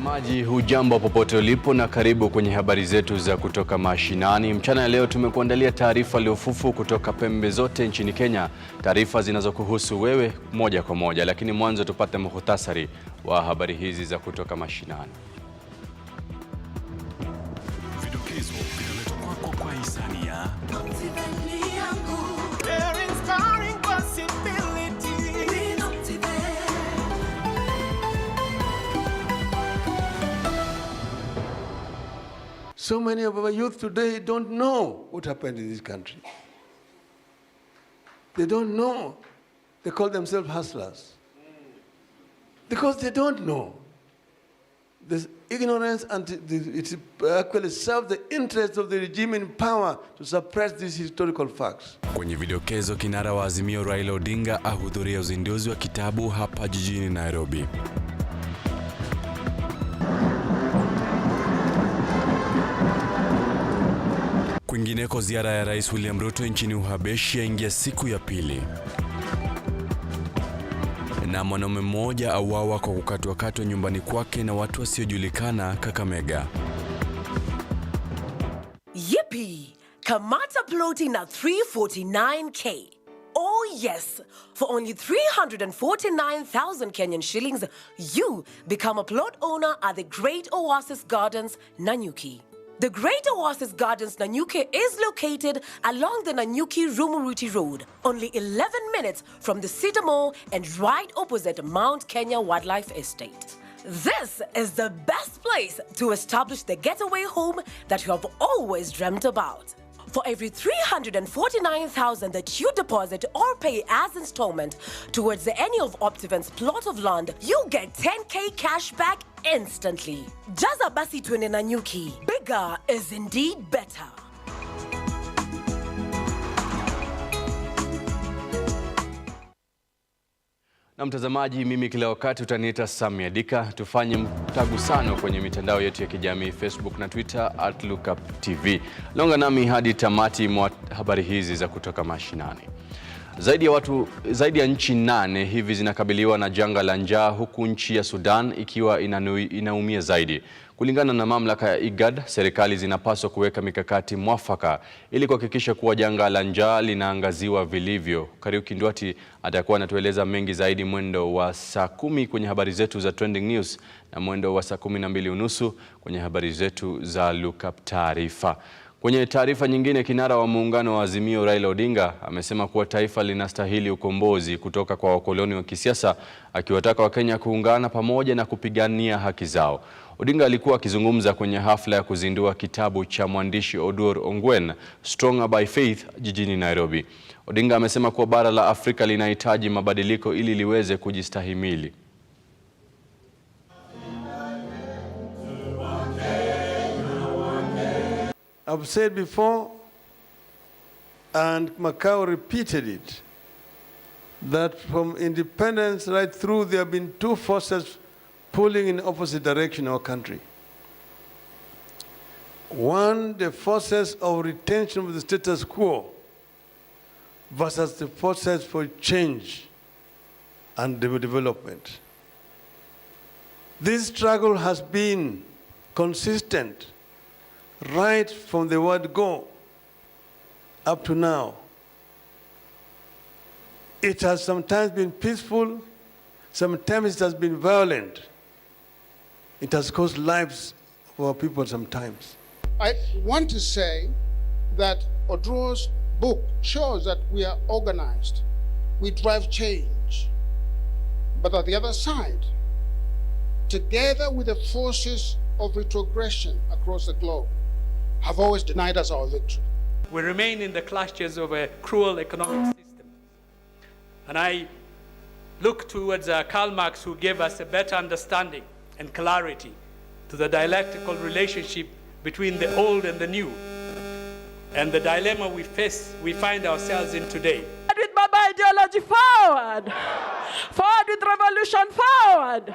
Mtazamaji, hujambo popote ulipo na karibu kwenye habari zetu za kutoka mashinani. Mchana ya leo tumekuandalia taarifa liofufu kutoka pembe zote nchini Kenya, taarifa zinazokuhusu wewe moja kwa moja, lakini mwanzo tupate muhtasari wa habari hizi za kutoka mashinani. Vidokezo vinaletwa kwako kwa hisani ya So many of our youth today don't know what happened in this country. They don't know. They call themselves hustlers. Because they don't know. This ignorance and it actually serves the interests of the regime in power to suppress these historical facts. Kwenye vidokezo, kinara wa Azimio Raila Odinga ahudhuria uzinduzi wa kitabu hapa jijini Nairobi. Kwingineko, ziara ya Rais William Ruto nchini Uhabeshi yaingia siku ya pili. Na mwanaume mmoja auawa kwa kukatwa nyumbani kwake na watu wasiojulikana Kakamega. Yippee! Kamata ploti na 349k. Oh yes, for only 349,000 Kenyan shillings, you become a plot owner at the Great Oasis Gardens, Nanyuki. The Great Oasis Gardens, Nanyuki is located along the Nanyuki-Rumuruti Road, only 11 minutes from the Cedar Mall and right opposite Mount Kenya Wildlife Estate. This is the best place to establish the getaway home that you have always dreamt about. For every 349,000 that you deposit or pay as installment towards any of Optiven's plot of land, you get 10k cash back instantly. Jaza basi twende Nanyuki. Bigger is indeed better. Na mtazamaji, mimi kila wakati utaniita Sammy Adika. Tufanye mtagusano kwenye mitandao yetu ya kijamii Facebook na Twitter @lookuptv. Longa nami hadi tamati mwa habari hizi za kutoka mashinani. Zaidi ya nchi 8 hivi zinakabiliwa na janga la njaa, huku nchi ya Sudan ikiwa inaumia zaidi. Kulingana na mamlaka ya IGAD, serikali zinapaswa kuweka mikakati mwafaka ili kuhakikisha kuwa janga la njaa linaangaziwa vilivyo. Kariuki Ndwati atakuwa anatueleza mengi zaidi mwendo wa saa 10 kwenye habari zetu za Trending News na mwendo wa saa 12:30 kwenye habari zetu za Lookup Taarifa. Kwenye taarifa nyingine, kinara wa muungano wa Azimio Raila Odinga amesema kuwa taifa linastahili ukombozi kutoka kwa wakoloni wa kisiasa, akiwataka Wakenya kuungana pamoja na kupigania haki zao. Odinga alikuwa akizungumza kwenye hafla ya kuzindua kitabu cha mwandishi Oduor Ongwen, Stronger by Faith, jijini Nairobi. Odinga amesema kuwa bara la Afrika linahitaji mabadiliko ili liweze kujistahimili. I've said before, and Macau repeated it, that from independence right through there have been two forces pulling in opposite direction in our country. One, the forces of retention of the status quo versus the forces for change and development. This struggle has been consistent right from the word go up to now. It has sometimes been peaceful, sometimes it has been violent. It has cost lives of our people sometimes. I want to say that Oduor's book shows that we are organized, we drive change. But at the other side, together with the forces of retrogression across the globe, have always denied us our victory. We remain in the clutches of a cruel economic system. And I look towards Karl Marx, who gave us a better understanding and clarity to the dialectical relationship between the old and the new, and the dilemma we find ourselves in today. With Baba ideology forward! Forward with revolution forward!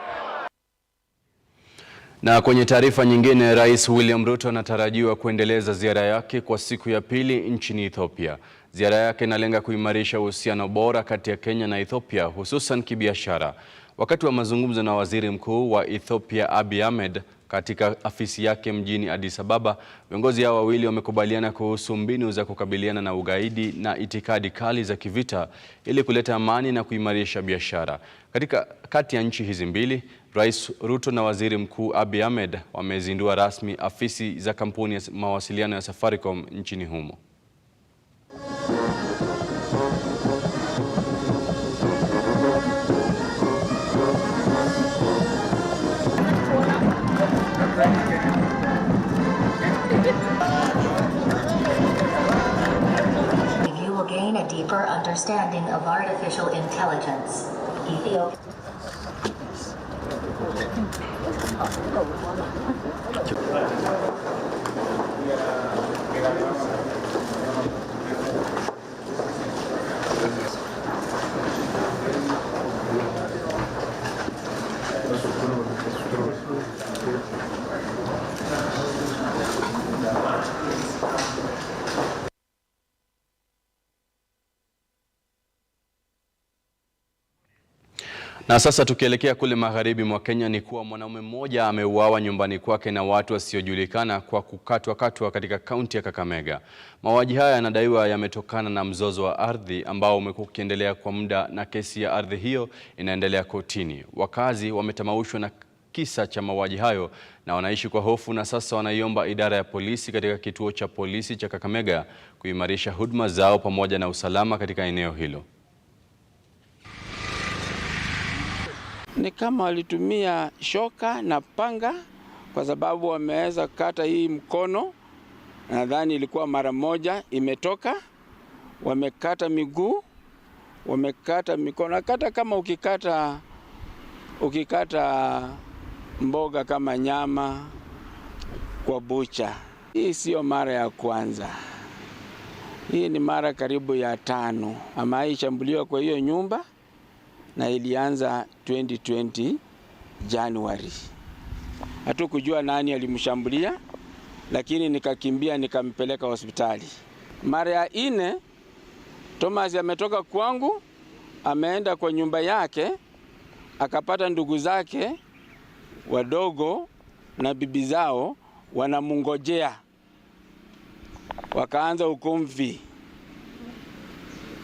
Na kwenye taarifa nyingine, Rais William Ruto anatarajiwa kuendeleza ziara yake kwa siku ya pili nchini Ethiopia. Ziara yake inalenga kuimarisha uhusiano bora kati ya Kenya na Ethiopia, hususan kibiashara. Wakati wa mazungumzo na Waziri Mkuu wa Ethiopia Abiy Ahmed katika afisi yake mjini Addis Ababa, viongozi hao wawili wamekubaliana kuhusu mbinu za kukabiliana na ugaidi na itikadi kali za kivita ili kuleta amani na kuimarisha biashara. Kati ya nchi hizi mbili, Rais Ruto na Waziri Mkuu Abiy Ahmed wamezindua rasmi afisi za kampuni ya mawasiliano ya Safaricom nchini humo. You will gain a deeper understanding of artificial intelligence. Ethiopia. Na sasa tukielekea kule magharibi mwa Kenya, ni kuwa mwanaume mmoja ameuawa nyumbani kwake na watu wasiojulikana kwa kukatwa katika kaunti ya Kakamega. Mauaji haya yanadaiwa yametokana na mzozo wa ardhi ambao umekuwa ukiendelea kwa muda, na kesi ya ardhi hiyo inaendelea kotini. Wakazi wametamaushwa na kisa cha mauaji hayo na wanaishi kwa hofu, na sasa wanaiomba idara ya polisi katika kituo cha polisi cha Kakamega kuimarisha huduma zao pamoja na usalama katika eneo hilo. Ni kama walitumia shoka na panga, kwa sababu wameweza kukata hii mkono. Nadhani ilikuwa mara moja imetoka. Wamekata miguu, wamekata mikono. Kata kama ukikata mboga kama nyama kwa bucha. Hii sio mara ya kwanza. Hii ni mara karibu ya 5 ama ishambuliwa kwa hiyo nyumba, na ilianza 2020 Januari. Hatukujua nani alimshambulia, lakini nikakimbia nikampeleka hospitali. Mara ya 4 Thomas ametoka kwangu, ameenda kwa nyumba yake, akapata ndugu zake wadogo na bibi zao wanamungojea. Wakaanza ukomvi.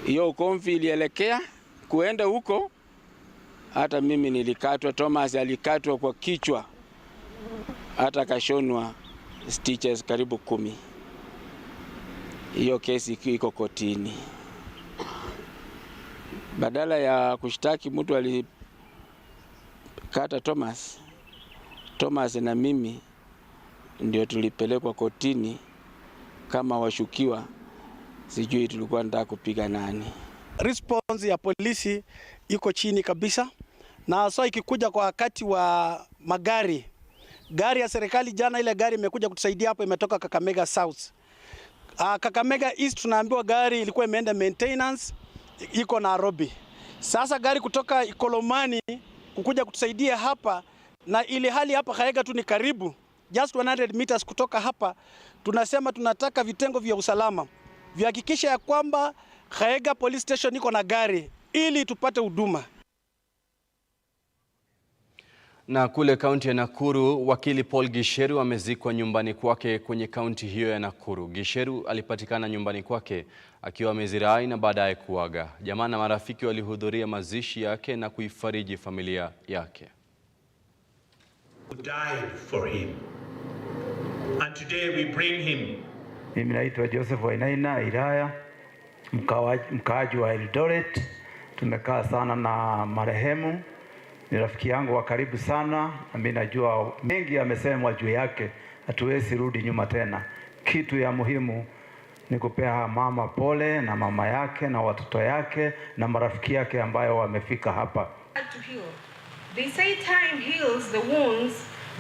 Hiyo ukomvi ilielekea kuenda huko. Hata mimi nilikatwa, Thomas alikatwa kwa kichwa, hata kashonwa stitches karibu 10. Hiyo kesi iko kotini. Badala ya kushtaki mtu alikata Thomas na mimi ndio tulipelekwa kotini kama washukiwa. Sijui tulikuwa nataka kupiga nani. Response ya polisi iko chini kabisa, na so ikikuja kwa wakati wa magari ya serikali. Jana ile gari imekuja kutusaidia hapo, imetoka Kakamega South. Kakamega East tunaambiwa gari ilikuwa imeenda maintenance, iko Nairobi. Sasa gari kutoka Ikolomani kukuja kutusaidia hapa, na ile hali hapa Kakamega tu ni karibu just 100 meters kutoka hapa. Tunasema tunataka vitengo vya usalama vihakikisha ya kwamba Kakamega Police Station iko na gari ili tupate huduma. Na kule kaunti ya Nakuru, wakili Paul Gisheru amezikwa nyumbani kwake kwenye kaunti hiyo ya Nakuru. Gisheru alipatikana nyumbani kwake akiwa amezirai na baadaye kuaga. Jamaa na marafiki walihudhuria mazishi yake na kuifariji familia yake. Who died for him. And today we bring him. Mimi naitwa Joseph Wainaina Iraya, mkaaji wa Eldoret. Tumekaa sana na marehemu, ni rafiki yangu wa karibu sana, na mimi najua mengi amesemwa juu yake, hatuwezi rudi nyuma tena. Kitu ya muhimu ni kupea mama pole, na mama yake na watoto yake na marafiki yake ambayo wamefika hapa. They say time heals the wounds,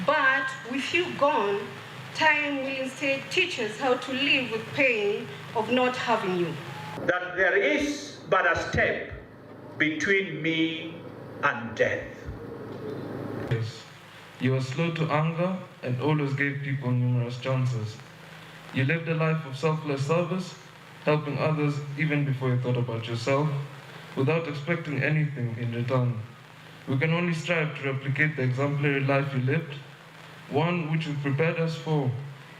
but with you gone, time will instead teach us how to live with pain of not having you. That there is but a step between me and death. You were slow to anger and always gave people numerous chances. You lived a life of selfless service helping others even before you thought about yourself, without expecting anything in return. We can only strive to replicate the exemplary life you lived, one which you prepared us for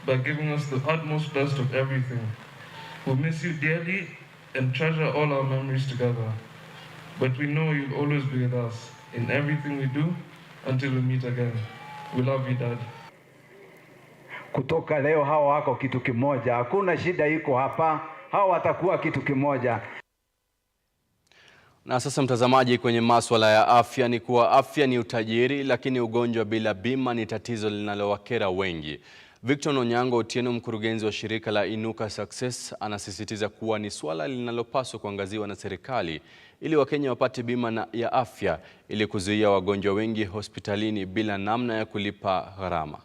by giving us the utmost best of everything. We'll miss you dearly and treasure all our memories together. But we know you'll always be with us in everything we do until we meet again. We love you, Dad. Kutoka leo hawa wako kitu kimoja. Hakuna shida iko hapa. Hawa watakuwa kitu kimoja. Na sasa mtazamaji, kwenye masuala ya afya ni kuwa afya ni utajiri, lakini ugonjwa bila bima ni tatizo linalowakera wengi. Victor Onyango Otieno, mkurugenzi wa shirika la Inuka Success, anasisitiza kuwa ni swala linalopaswa kuangaziwa na serikali ili Wakenya wapate bima ya afya ili kuzuia wagonjwa wengi hospitalini bila namna ya kulipa gharama.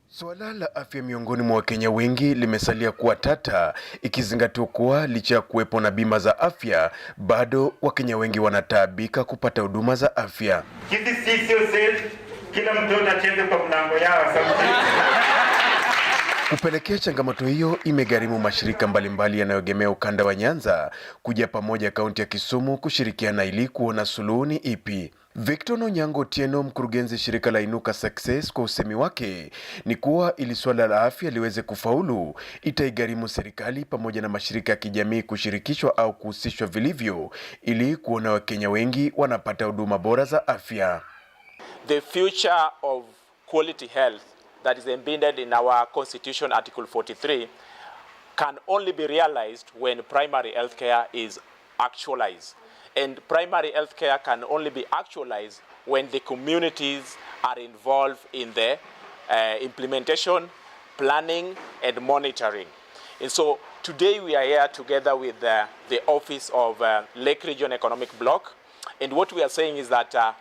Swala la afya miongoni mwa Wakenya wengi limesalia kuwa tata, ikizingatiwa kuwa licha ya kuwepo na bima za afya, bado Wakenya wengi wanataabika kupata huduma za afya. Kila mtoto acheze kwa mlango yao sauti. Kupelekea changamoto hiyo imegharimu mashirika mbalimbali yanayoegemea ukanda wa Nyanza kuja pamoja kaunti ya Kisumu kushirikiana ili kuona suluhu ni ipi. Victor Onyango Otieno, mkurugenzi shirika la Inuka Success, kwa usemi wake ni kuwa ili swala la afya liweze kufaulu itaigharimu serikali pamoja na mashirika ya kijamii kushirikishwa au kuhusishwa vilivyo ili kuona Wakenya wengi wanapata huduma bora za afya. The future of quality health that is embedded in our Constitution, Article 43, can only be realized when primary healthcare is actualized. And primary healthcare can only be actualized when the communities are involved in the implementation, planning, and monitoring. And so today we are here together with the Office of Lake Region Economic Bloc. And what we are saying is that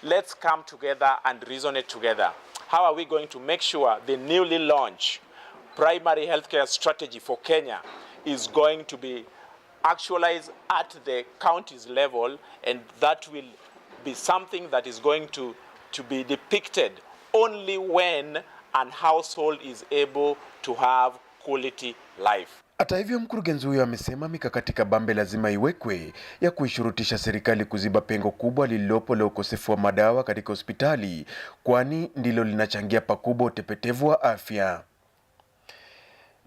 let's come together and reason it together. How are we going to make sure the newly launched primary healthcare strategy for Kenya is going to be actualized at the county's level, and that will be something that is going to be depicted only when a household is able to have quality life. Hata hivyo, mkurugenzi huyo amesema mikakati kabambe lazima iwekwe ya kuishurutisha serikali kuziba pengo kubwa lililopo la ukosefu wa madawa katika hospitali, kwani ndilo linachangia pakubwa utepetevu wa afya.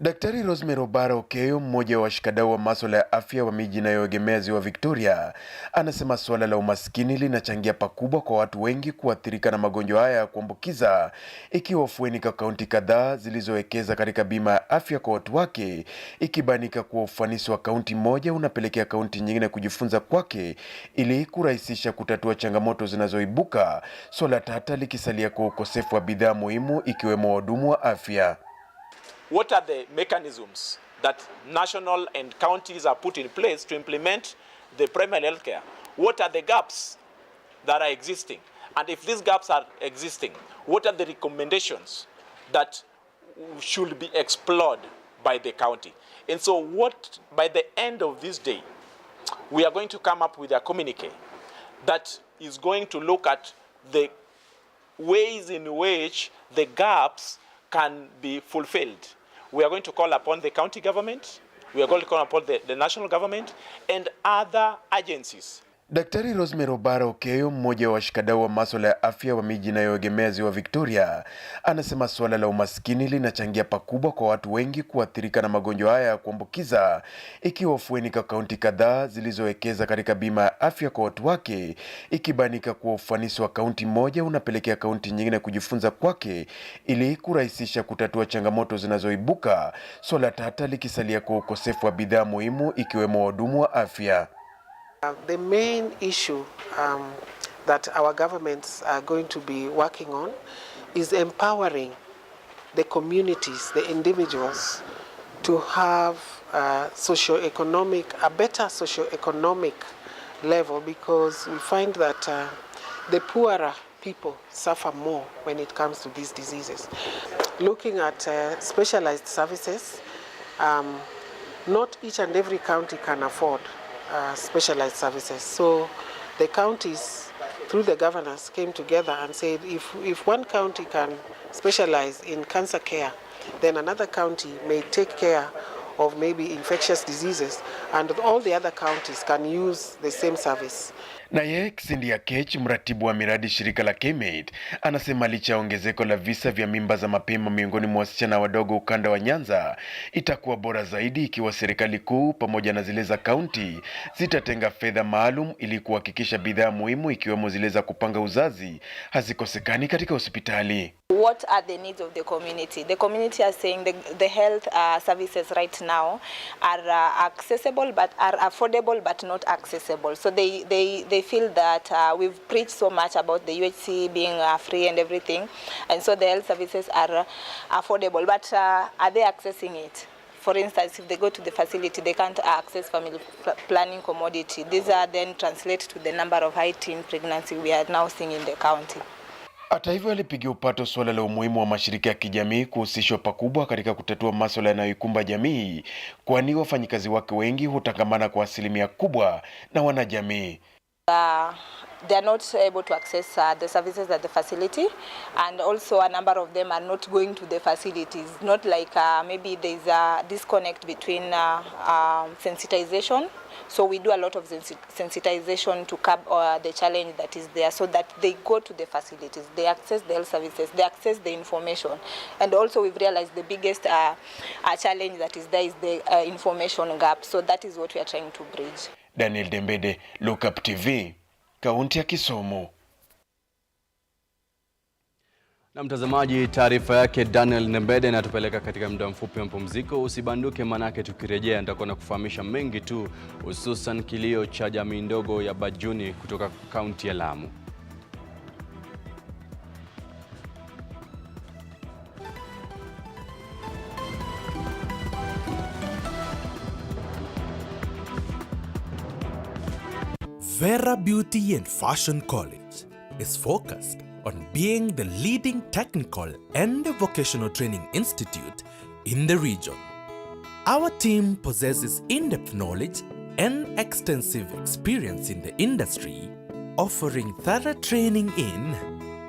Daktari Rosemary Obara Okeyo, mmoja wa washikadau wa masuala ya afya wa miji inayoegemea ziwa Victoria, anasema suala la umaskini linachangia pakubwa kwa watu wengi kuathirika na magonjwa haya ya kuambukiza, ikiwa afueni kwa kaunti kadhaa zilizowekeza katika bima ya afya kwa watu wake, ikibanika kuwa ufanisi wa kaunti moja unapelekea kaunti nyingine kujifunza kwake ili kurahisisha kutatua changamoto zinazoibuka, swala tata likisalia kwa ukosefu wa bidhaa muhimu ikiwemo wahudumu wa afya. What are the mechanisms that national and counties are put in place to implement the primary health care? What are the gaps that are existing? And if these gaps are existing, what are the recommendations that should be explored by the county? And so what, by the end of this day, we are going to come up with a communique that is going to look at the ways in which the gaps can be fulfilled. We are going to call upon the county government, we are going to call upon the national government and other agencies. Daktari Rosemary Obara Okeyo, mmoja wa washikadau wa masuala ya afya wa miji inayoegemea ziwa Victoria, anasema suala la umaskini linachangia pakubwa kwa watu wengi kuathirika na magonjwa haya ya kuambukiza, ikiwa afueni kwa kaunti kadhaa zilizowekeza katika bima ya afya kwa watu wake, ikibanika kuwa ufanisi wa kaunti moja unapelekea kaunti nyingine kujifunza kwake ili kurahisisha kutatua changamoto zinazoibuka, swala tata likisalia kwa ukosefu wa bidhaa muhimu ikiwemo wahudumu wa afya. The main issue that our governments are going to be working on is empowering the communities, the individuals, to have a better socio-economic level, because we find that the poorer people suffer more when it comes to these diseases. Looking at specialized services, not each and every county can afford specialized services. So the counties, through the governors, came together and said if one county can specialize in cancer care, then another county may take care of maybe infectious diseases, and all the other counties can use the same service. Naye Cindy Kech, mratibu wa miradi shirika la KMAID, anasema licha ya ongezeko la visa vya mimba za mapema miongoni mwa wasichana wadogo ukanda wa Nyanza, itakuwa bora zaidi ikiwa serikali kuu pamoja na zile za kaunti zitatenga fedha maalum ili kuhakikisha bidhaa muhimu ikiwemo zile za kupanga uzazi hazikosekani katika hospitali. What are the needs of the community? The community are saying the health services right now are accessible but are affordable but not accessible. So they feel that we've preached so much about the UHC being free and everything, and so the health services are affordable, but are they accessing it? For instance, if they go to the facility, they can't access family planning commodity. These are then translated to the number of high-teen pregnancy we are now seeing in the county. Hata hivyo alipigia upato suala la umuhimu wa mashirika ya kijamii kuhusishwa pakubwa katika kutatua masuala yanayoikumba jamii, kwani wafanyikazi wake wengi hutangamana kwa asilimia kubwa na wanajamii. They are not able to access the services at the facility, and also a number of them are not going to the facilities. Not like maybe there is a disconnect between sensitization. So we do a lot of sensitization to curb the challenge that is there, so that they go to the facilities, they access the health services, they access the information. And also we've realized the biggest challenge that is there is the information gap. So that is what we are trying to bridge. Daniel Dembede, Look Up TV, kaunti ya Kisumu. Na mtazamaji, taarifa yake Daniel Dembede inatupeleka katika muda mfupi wa mapumziko. Usibanduke, manake tukirejea nitakuwa na kufahamisha mengi tu, hususan kilio cha jamii ndogo ya Bajuni kutoka kaunti ya Lamu. Vera Beauty and Fashion College is focused on being the leading technical and vocational training institute in the region. Our team possesses in-depth knowledge and extensive experience in the industry, offering thorough training in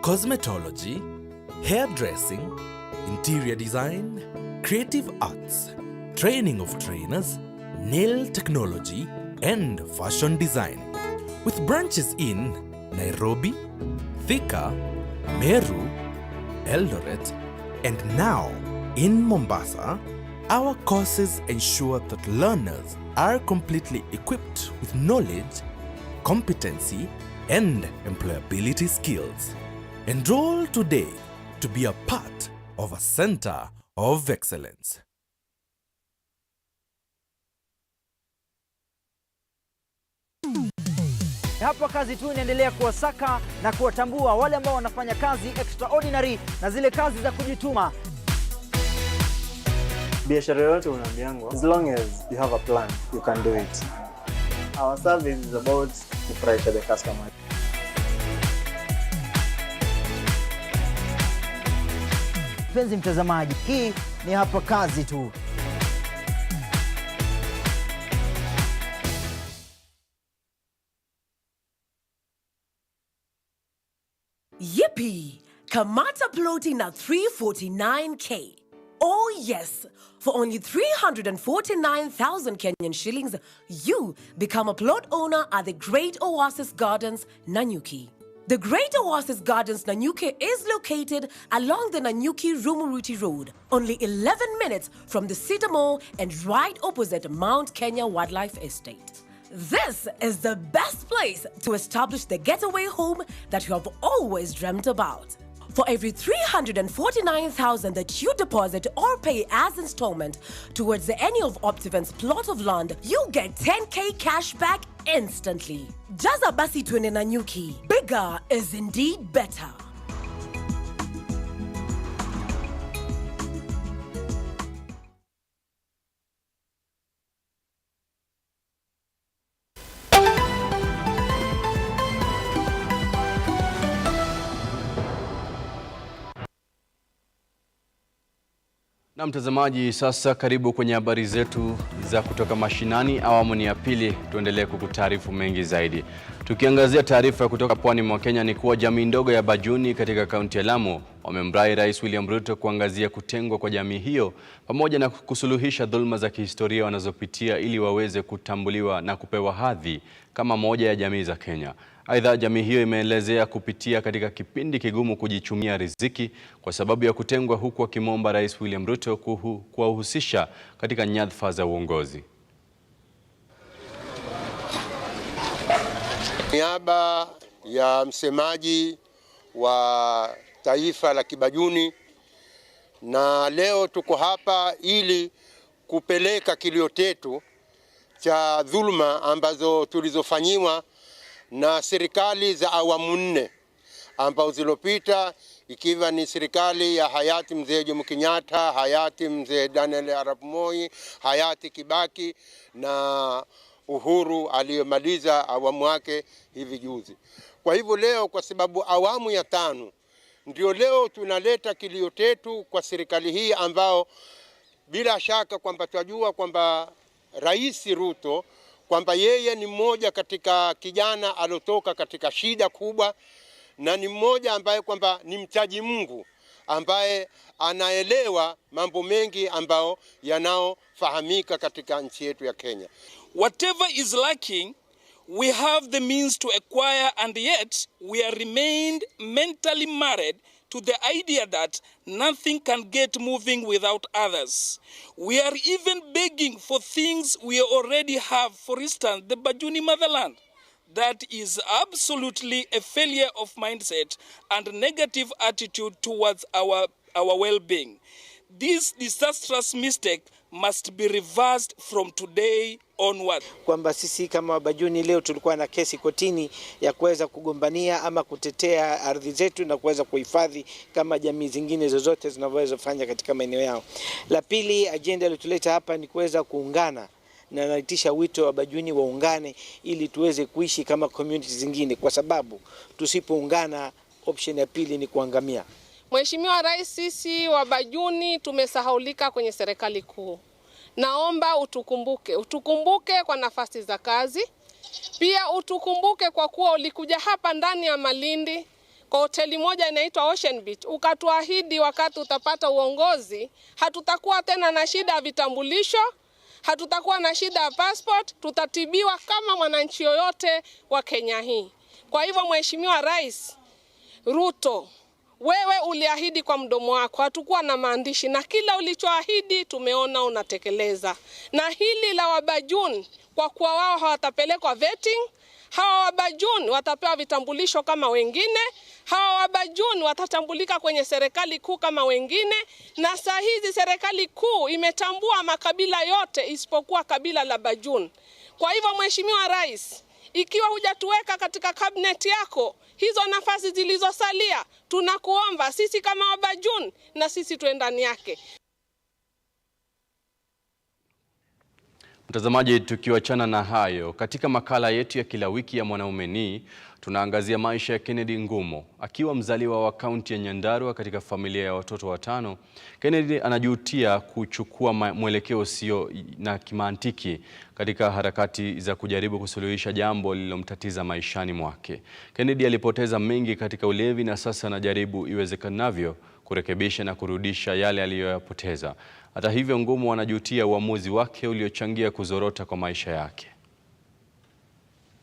cosmetology, hairdressing, interior design, creative arts, training of trainers, nail technology, and fashion design. With branches in Nairobi, Thika, Meru, Eldoret, and now in Mombasa, our courses ensure that learners are completely equipped with knowledge, competency, and employability skills. Enroll today to be a part of a center of excellence. Hapa kazi tu inaendelea kuwasaka na kuwatambua wale ambao wanafanya kazi extraordinary na zile kazi za kujituma. Biashara yote unaambiangwa, as long as you have a plan, you can do it. Our service is about to pressure the customer. Mpenzi mtazamaji, hii ni hapa kazi tu. Yippee! Kamata ploti na 349K. Oh yes, for only 349,000 Kenyan shillings, you become a plot owner at the Great Oasis Gardens, Nanyuki. The Great Oasis Gardens, Nanyuki is located along the Nanyuki-Rumuruti Road, only 11 minutes from the Cedar Mall and right opposite Mount Kenya Wildlife Estate. This is the best place to establish the getaway home that you have always dreamt about. For every 349,000 that you deposit or pay as installment towards any of Optiven's plot of land, you get 10K cash back instantly. Jaza basi twende Nanyuki. Bigger is indeed better. Na mtazamaji, sasa karibu kwenye habari zetu za kutoka mashinani, awamu ni ya pili. Tuendelee kukutaarifu mengi zaidi. Tukiangazia taarifa kutoka pwani mwa Kenya ni kuwa jamii ndogo ya Bajuni katika kaunti ya Lamu wamemrai Rais William Ruto kuangazia kutengwa kwa jamii hiyo pamoja na kusuluhisha dhulma za kihistoria wanazopitia ili waweze kutambuliwa na kupewa hadhi kama moja ya jamii za Kenya. Aidha, jamii hiyo imeelezea kupitia katika kipindi kigumu kujichumia riziki kwa sababu ya kutengwa, huku akimwomba Rais William Ruto kuwahusisha katika nyadhifa za uongozi. Niaba ya msemaji wa taifa la Kibajuni, na leo tuko hapa ili kupeleka kilio chetu cha dhulma ambazo tulizofanyiwa na serikali za awamu 4 ambazo zilopita, ikiwa ni serikali ya hayati mzee Jomo Kenyatta, hayati mzee Daniel Arap Moi, hayati Kibaki na Uhuru aliyomaliza awamu yake hivi juzi. Kwa hivyo leo, kwa sababu awamu ya 5 ndio leo tunaleta kilio chetu kwa serikali hii, ambao bila shaka kwamba tunajua kwamba Rais Ruto kwamba yeye ni mmoja katika kijana alotoka katika shida kubwa, na ni mmoja ambaye kwamba ni mchaji Mungu, ambaye anaelewa mambo mengi ambao yanaofahamika katika nchi yetu ya Kenya. Whatever is lacking, we have the means to acquire, and yet we are remained mentally married to the idea that nothing can get moving without others. We are even begging for things we already have. For instance, the Bajuni motherland. That is absolutely a failure of mindset and negative attitude towards our well-being. This disastrous mistake must be reversed from today onward. Kwamba sisi kama Wabajuni leo tulikuwa na kesi kotini ya kuweza kugombania ama kutetea ardhi zetu na kuweza kuhifadhi kama jamii zingine zozote zinaweza kufanya katika maeneo yao. La pili, agenda iliyotuleta hapa ni kuweza kuungana, na naitisha wito wa Bajuni waungane ili tuweze kuishi kama community zingine, kwa sababu tusipoungana option ya pili ni kuangamia. Mheshimiwa Rais, sisi Wabajuni tumesahaulika kwenye serikali kuu. Naomba utukumbuke kwa nafasi za kazi. Pia utukumbuke kwa kuwa ulikuja hapa ndani ya Malindi kwa hoteli moja inaitwa Ocean Beach, ukatuahidi wakati utapata uongozi hatutakuwa tena na shida ya vitambulisho, hatutakuwa na shida ya passport, tutatibiwa kama mwananchi yoyote wa Kenya hii. Kwa hivyo Mheshimiwa Rais Ruto, wewe uliahidi kwa mdomo wako, hatukuwa na maandishi, na kila ulichoahidi tumeona unatekeleza. Na hili la Wabajuni, kwa kuwa wao hawatapelekwa vetting, hawa Wabajuni watapewa vitambulisho kama wengine, hawa Wabajuni watatambulika kwenye serikali kuu kama wengine, na saa hizi serikali kuu imetambua makabila yote isipokuwa kabila la Bajuni. Kwa hivyo Mheshimiwa Rais, ikiwa hujatuweka katika cabinet yako, hizo nafasi zilizosalia, tunakuomba sisi kama Wabajuni na sisi tuwe ndani yake. Mtazamaji, tukiwachana na hayo, katika makala yetu ya kila wiki ya Mwanaume Ni, tunaangazia maisha ya Kennedy Ngumo. Akiwa mzaliwa wa kaunti ya Nyandarua katika familia ya watoto 5, Kennedy anajutia kuchukua mwelekeo usio na kimantiki katika harakati za kujaribu kusuluhisha jambo lililomtatiza maishani mwake. Kennedy alipoteza mengi katika ulevi na sasa anajaribu iwezekanavyo kurekebisha na kurudisha yale aliyoyapoteza. Hata hivyo, Ngumo anajutia uamuzi wake uliochangia kuzorota kwa maisha yake.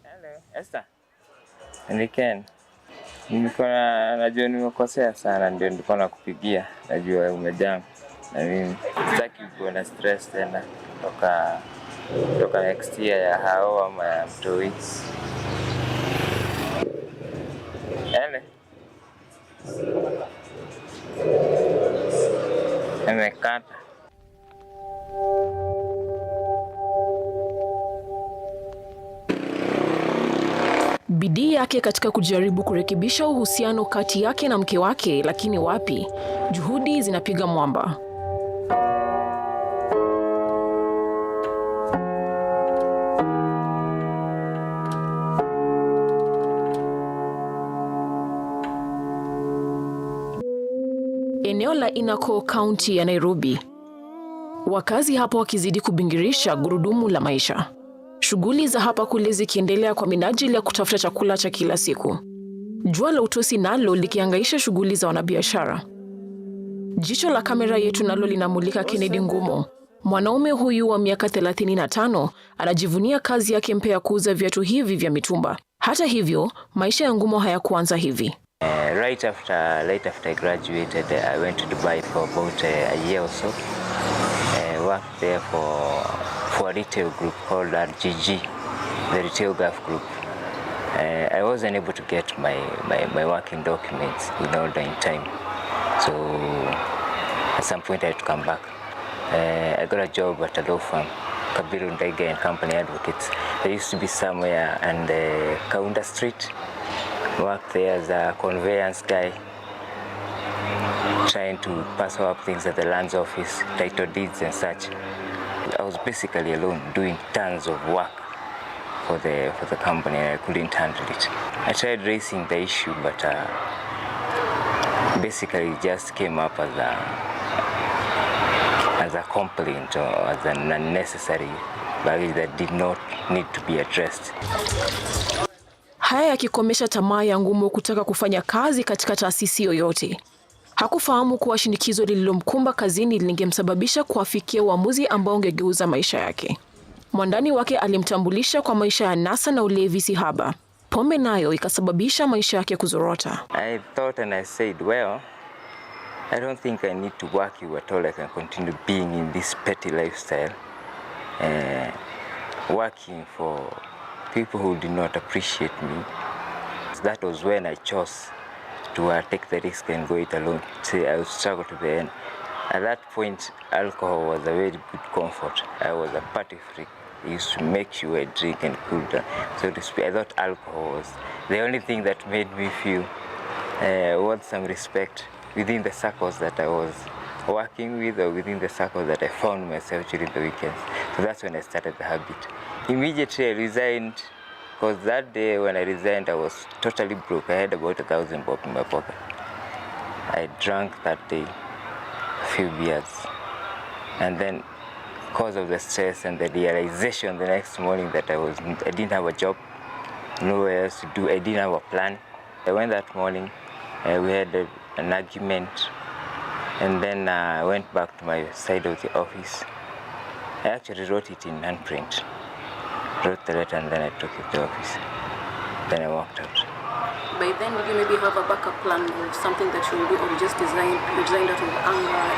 Hello, Esther. Niken. Najua nimekosea sana, ndio nilikuwa nakupigia. Najua umejam. Na mimi sitaki kuwa na stress tena toka next year ya hao ama ya mtoi. Hello. Nimekata. Bidii yake katika kujaribu kurekebisha uhusiano kati yake na mke wake, lakini wapi, juhudi zinapiga mwamba. Eneo la Inako, kaunti ya Nairobi. Wakazi hapo wakizidi kubingirisha gurudumu la maisha. Shughuli za hapa kule zikiendelea kwa minajili ya kutafuta chakula cha kila siku. Jua la utosi nalo likihangaisha shughuli za wanabiashara. Jicho la kamera yetu nalo linamulika Kennedy Ngumo. Mwanaume huyu wa miaka 35 anajivunia kazi yake mpya ya kuuza viatu hivi vya mitumba. Hata hivyo, maisha ya Ngumo hayakuanza hivi. Right after I graduated, I went to Dubai for about a year or so. I worked there for a retail group called RGG, the Retail Gulf Group. I wasn't able to get my working documents in order in time. So at some point I had to come back. I got a job at a law firm, Kabiru Ndege and Company Advocates. They used to be somewhere on the Kaunda Street. Worked there as a conveyance guy, trying to pass up things at the lands office, title deeds and such. I was basically alone doing tons of work for the company, and I couldn't handle it. I tried raising the issue, but basically it just came up as a complaint or as an unnecessary baggage that did not need to be addressed. Haya yakikomesha tamaa ya Ngumo kutaka kufanya kazi katika taasisi yoyote. Hakufahamu kuwa shinikizo lililomkumba kazini lingemsababisha kuafikia uamuzi ambao ungegeuza maisha yake. Mwandani wake alimtambulisha kwa maisha ya nasa na ulevi sihaba. Pombe nayo ikasababisha maisha yake kuzorota. I thought and I said, well, I don't think I need to work you at all. I can continue being in this petty lifestyle, working for people who did not appreciate me. That was when I chose to take the risk and go it alone. Say I would struggle to the end. At that point, alcohol was a very good comfort. I was a party freak. It used to make you a drink and cool down, so to speak. I thought alcohol was the only thing that made me feel worth some respect within the circles that I was working with, or within the circles that I found myself during the weekends. So that's when I started the habit. Immediately I resigned, because that day when I resigned, I was totally broke. I had about 1,000 bob in my pocket. I drank that day a few beers, and then because of the stress and the realization the next morning that I didn't have a job, nowhere else to do, I didn't have a plan. I went that morning, we had an argument, and then I went back to my side of the office. I actually wrote it in handprint. Wrote the letter and then I took it to the office. Then I walked out. By then, would you maybe have a backup plan or something that you will do, or you just resigned out of anger?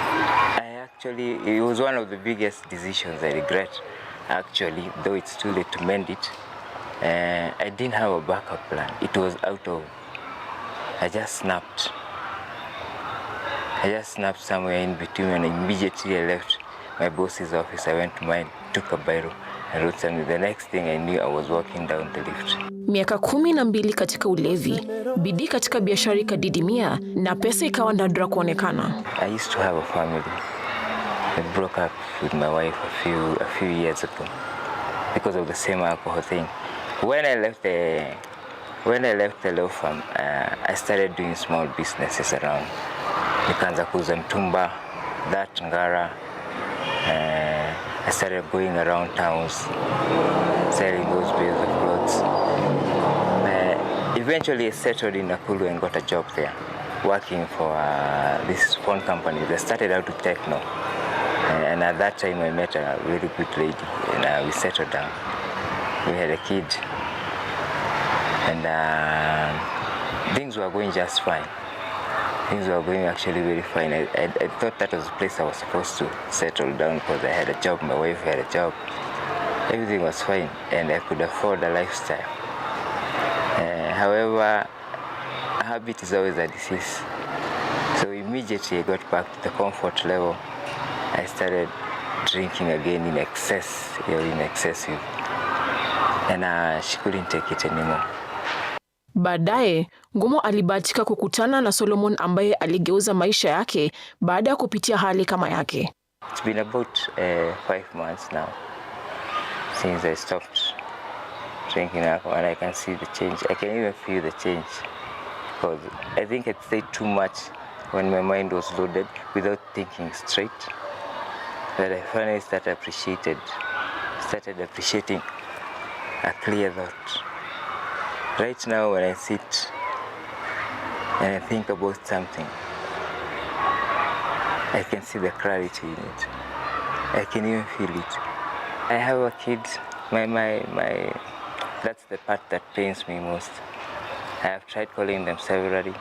It was one of the biggest decisions I regret, actually, though it's too late to mend it. I didn't have a backup plan. It was I just snapped. Somewhere in between, and immediately I left my boss's office. I went to mine, took a biro, and wrote something. The next thing I knew, I was walking down the lift. Miaka 12 katika ulevi, bidii katika biashara ikadidimia, na pesa ikawa nadra kuonekana. I used to have a family. I broke up with my wife a few years ago because of the same alcohol thing. When I left the law firm, I started doing small businesses around. Nikaanza kuuza mtumba, that ngara. I started going around towns, selling those bales of clothes. Eventually I settled in Nakuru and got a job there, working for this phone company. They started out with techno. And at that time I met a very good lady, and we settled down. We had a kid, and things were going just fine. Things were going actually very fine. I thought that was the place I was supposed to settle down, because I had a job, my wife had a job. Everything was fine, and I could afford a lifestyle. However, a habit is always a disease. So immediately I got back to the comfort level. I started drinking again in excessive. And she couldn't take it anymore. Baadaye, Ngumo alibahatika kukutana na Solomon ambaye aligeuza maisha yake baada ya kupitia hali kama yake. It's been about 5 months now since I stopped drinking alcohol, and I can see the change. I can even feel the change, because I think I stayed too much when my mind was loaded without thinking straight. That I finally started appreciating a clear thought. Right now, when I sit and I think about something, I can see the clarity in it. I can even feel it. I have a kid. That's the part that pains me most. I have tried calling them severally.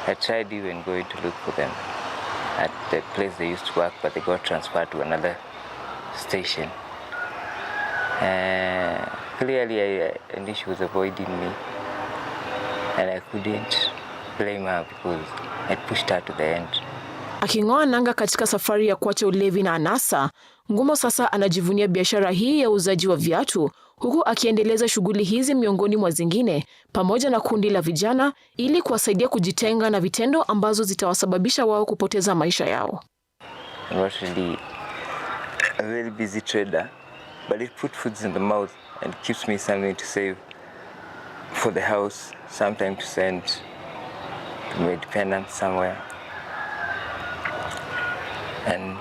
I tried even going to look for them at the place they used to work, but they got transferred to another station. Clearly, I knew she was avoiding me, and I couldn't blame her because I pushed her to the end. Aking'oa nanga katika safari ya kuacha ulevi na anasa, Ngumo sasa anajivunia biashara hii ya uuzaji wa viatu, huku akiendeleza shughuli hizi miongoni mwa zingine pamoja na kundi la vijana ili kuwasaidia kujitenga na vitendo ambazo zitawasababisha wao kupoteza maisha yao. I'm not really a very busy trader, but it puts food in the mouth and keeps me something to save for the house, sometimes to send to my dependents somewhere. And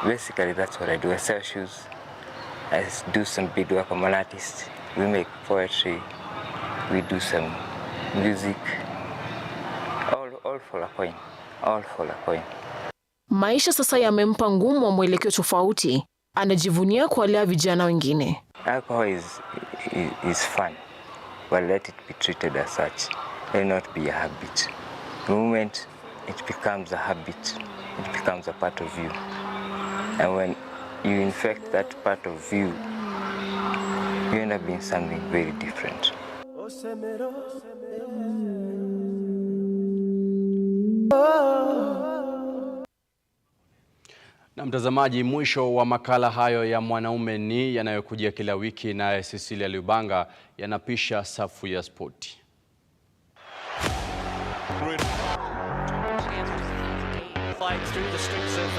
basically that's what I do. I sell shoes, I do some beadwork. I'm an artist. We make poetry, we do some music, all for a coin, all for a coin. Maisha sasa yamempa Ngumo mwelekeo tofauti. Anajivunia kuwalea vijana wengine. Alcohol is fun, but let it be treated as such. Let not be a habit. The moment it becomes a habit, it becomes a part of you. And when you infect that part of you, you end up being something very different. Na mtazamaji, mwisho wa makala hayo ya Mwanaume Ni yanayokujia kila wiki naye Cecilia Lubanga yanapisha safu ya spoti. Through the streets of